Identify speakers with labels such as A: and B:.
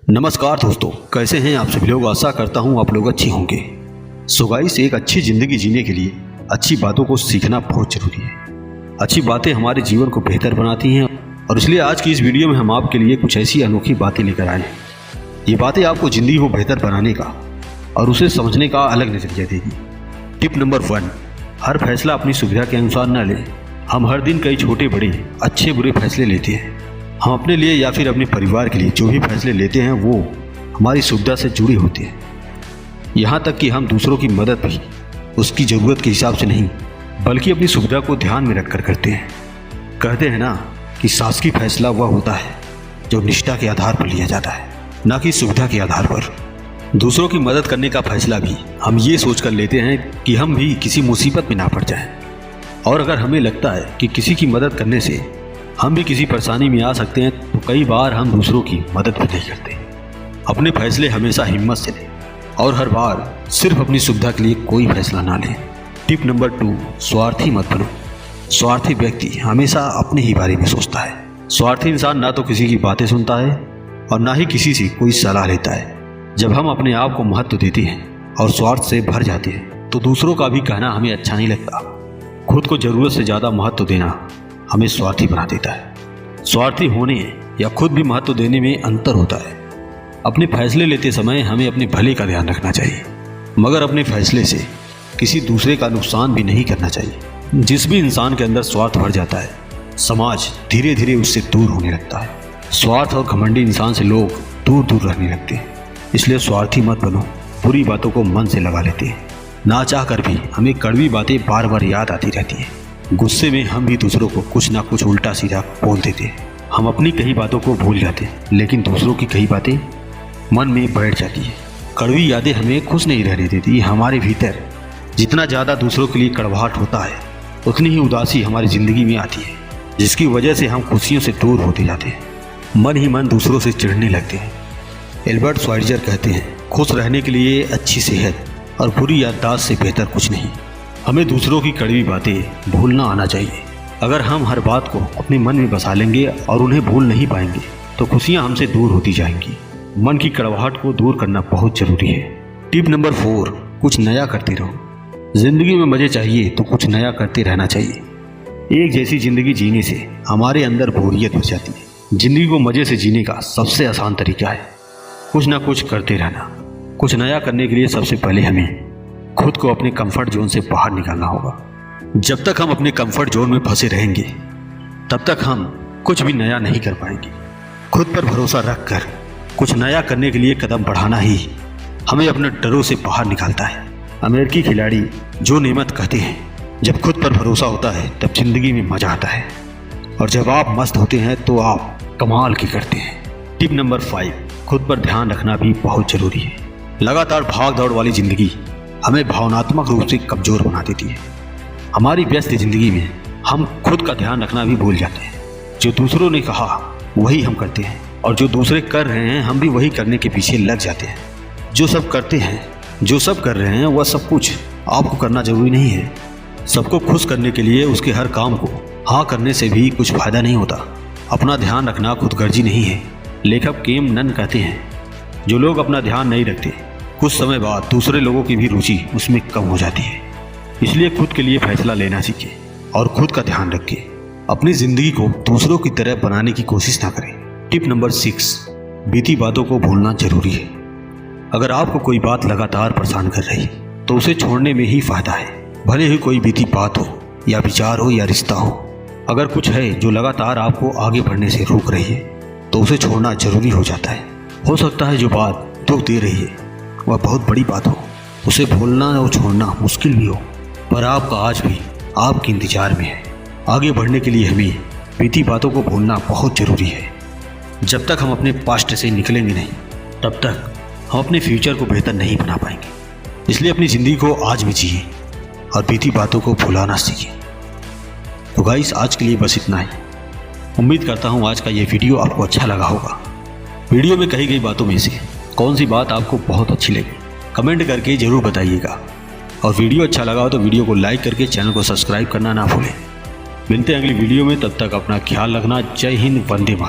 A: नमस्कार दोस्तों, कैसे हैं आप सभी लोग। आशा करता हूं आप लोग अच्छे होंगे। सो गाइस, एक अच्छी ज़िंदगी जीने के लिए अच्छी बातों को सीखना बहुत ज़रूरी है। अच्छी बातें हमारे जीवन को बेहतर बनाती हैं और इसलिए आज की इस वीडियो में हम आपके लिए कुछ ऐसी अनोखी बातें लेकर आए हैं। ये बातें आपको ज़िंदगी को बेहतर बनाने का और उसे समझने का अलग नज़रिया देगी। टिप नंबर 1, हर फैसला अपनी सुविधा के अनुसार न लें। हम हर दिन कई छोटे बड़े अच्छे बुरे फैसले लेते हैं। हम अपने लिए या फिर अपने परिवार के लिए जो भी फैसले लेते हैं वो हमारी सुविधा से जुड़े होते हैं। यहाँ तक कि हम दूसरों की मदद भी उसकी ज़रूरत के हिसाब से नहीं बल्कि अपनी सुविधा को ध्यान में रखकर करते हैं। कहते हैं ना कि शासकीय फैसला वह होता है जो निष्ठा के आधार पर लिया जाता है, न कि सुविधा के आधार पर। दूसरों की मदद करने का फैसला भी हम ये सोच कर लेते हैं कि हम भी किसी मुसीबत में ना पड़ जाएं। और अगर हमें लगता है कि किसी की मदद करने से हम भी किसी परेशानी में आ सकते हैं तो कई बार हम दूसरों की मदद भी नहीं करते। अपने फैसले हमेशा हिम्मत से लें और हर बार सिर्फ अपनी सुविधा के लिए कोई फैसला ना लें। टिप नंबर 2, स्वार्थी मत बनो। स्वार्थी व्यक्ति हमेशा अपने ही बारे में सोचता है। स्वार्थी इंसान ना तो किसी की बातें सुनता है और ना ही किसी से कोई सलाह लेता है। जब हम अपने आप को महत्व देते हैं और स्वार्थ से भर जाते हैं तो दूसरों का भी कहना हमें अच्छा नहीं लगता। खुद को ज़रूरत से ज़्यादा महत्व देना हमें स्वार्थी बना देता है। स्वार्थी होने या खुद भी महत्व देने में अंतर होता है। अपने फैसले लेते समय हमें अपने भले का ध्यान रखना चाहिए, मगर अपने फैसले से किसी दूसरे का नुकसान भी नहीं करना चाहिए। जिस भी इंसान के अंदर स्वार्थ भर जाता है, समाज धीरे धीरे उससे दूर होने लगता है। स्वार्थ और घमंडी इंसान से लोग दूर दूर रहने लगते हैं। इसलिए स्वार्थी मत बनो। बुरी बातों को मन से लगा लेते हैं। ना चाह कर भी हमें कड़वी बातें बार बार याद आती रहती हैं। गुस्से में हम भी दूसरों को कुछ ना कुछ उल्टा सीधा बोल देते हैं। हम अपनी कई बातों को भूल जाते हैं, लेकिन दूसरों की कई बातें मन में बैठ जाती है। कड़वी यादें हमें खुश नहीं रहने देती। हमारे भीतर जितना ज़्यादा दूसरों के लिए कड़वाहट होता है उतनी ही उदासी हमारी ज़िंदगी में आती है, जिसकी वजह से हम खुशियों से दूर होते जाते हैं। मन ही मन दूसरों से चिढ़ने लगते हैं। एल्बर्ट श्वाइट्ज़र कहते हैं, खुश रहने के लिए अच्छी सेहत और बुरी याददाश्त से बेहतर कुछ नहीं। हमें दूसरों की कड़वी बातें भूलना आना चाहिए। अगर हम हर बात को अपने मन में बसा लेंगे और उन्हें भूल नहीं पाएंगे तो खुशियां हमसे दूर होती जाएंगी। मन की कड़वाहट को दूर करना बहुत ज़रूरी है। टिप नंबर 4, कुछ नया करते रहो। ज़िंदगी में मज़े चाहिए तो कुछ नया करते रहना चाहिए। एक जैसी ज़िंदगी जीने से हमारे अंदर बोरियत हो जाती है। ज़िंदगी को मज़े से जीने का सबसे आसान तरीका है कुछ ना कुछ करते रहना। कुछ नया करने के लिए सबसे पहले हमें खुद को अपने कंफर्ट जोन से बाहर निकालना होगा। जब तक हम अपने कंफर्ट जोन में फंसे रहेंगे तब तक हम कुछ भी नया नहीं कर पाएंगे। खुद पर भरोसा रखकर कुछ नया करने के लिए कदम बढ़ाना ही हमें अपने डरों से बाहर निकालता है। अमेरिकी खिलाड़ी जो नेमत कहते हैं, जब खुद पर भरोसा होता है तब जिंदगी में मजा आता है और जब आप मस्त होते हैं तो आप कमाल की करते हैं। टिप नंबर 5, खुद पर ध्यान रखना भी बहुत ज़रूरी है। लगातार भाग दौड़ वाली ज़िंदगी हमें भावनात्मक रूप से कमज़ोर बना देती है। हमारी व्यस्त ज़िंदगी में हम खुद का ध्यान रखना भी भूल जाते हैं। जो दूसरों ने कहा वही हम करते हैं और जो दूसरे कर रहे हैं हम भी वही करने के पीछे लग जाते हैं। जो सब कर रहे हैं वह सब कुछ आपको करना ज़रूरी नहीं है। सबको खुश करने के लिए उसके हर काम को हाँ करने से भी कुछ फ़ायदा नहीं होता। अपना ध्यान रखना खुदगर्जी नहीं है। लेखक केम नन कहते हैं, जो लोग अपना ध्यान नहीं रखते कुछ समय बाद दूसरे लोगों की भी रुचि उसमें कम हो जाती है। इसलिए खुद के लिए फैसला लेना सीखें और खुद का ध्यान रखें। अपनी ज़िंदगी को दूसरों की तरह बनाने की कोशिश ना करें। टिप नंबर 6, बीती बातों को भूलना जरूरी है। अगर आपको कोई बात लगातार परेशान कर रही तो उसे छोड़ने में ही फायदा है। भले ही कोई बीती बात हो या विचार हो या रिश्ता हो, अगर कुछ है जो लगातार आपको आगे बढ़ने से रोक रही है तो उसे छोड़ना जरूरी हो जाता है। हो सकता है जो बात दुख दे रही है वह बहुत बड़ी बात हो, उसे भूलना और छोड़ना मुश्किल भी हो, पर आपका आज भी आपके इंतजार में है। आगे बढ़ने के लिए हमें बीती बातों को भूलना बहुत ज़रूरी है। जब तक हम अपने पास्ट से निकलेंगे नहीं तब तक हम अपने फ्यूचर को बेहतर नहीं बना पाएंगे। इसलिए अपनी ज़िंदगी को आज में जिए और बीती बातों को भुलाना सीखें। तो गाइस, आज के लिए बस इतना ही। उम्मीद करता हूँ आज का ये वीडियो आपको अच्छा लगा होगा। वीडियो में कही गई बातों में से कौन सी बात आपको बहुत अच्छी लगी कमेंट करके ज़रूर बताइएगा। और वीडियो अच्छा लगा हो तो वीडियो को लाइक करके चैनल को सब्सक्राइब करना ना भूलें। मिलते हैं अगली वीडियो में, तब तक अपना ख्याल रखना। जय हिंद, वंदे मातरम।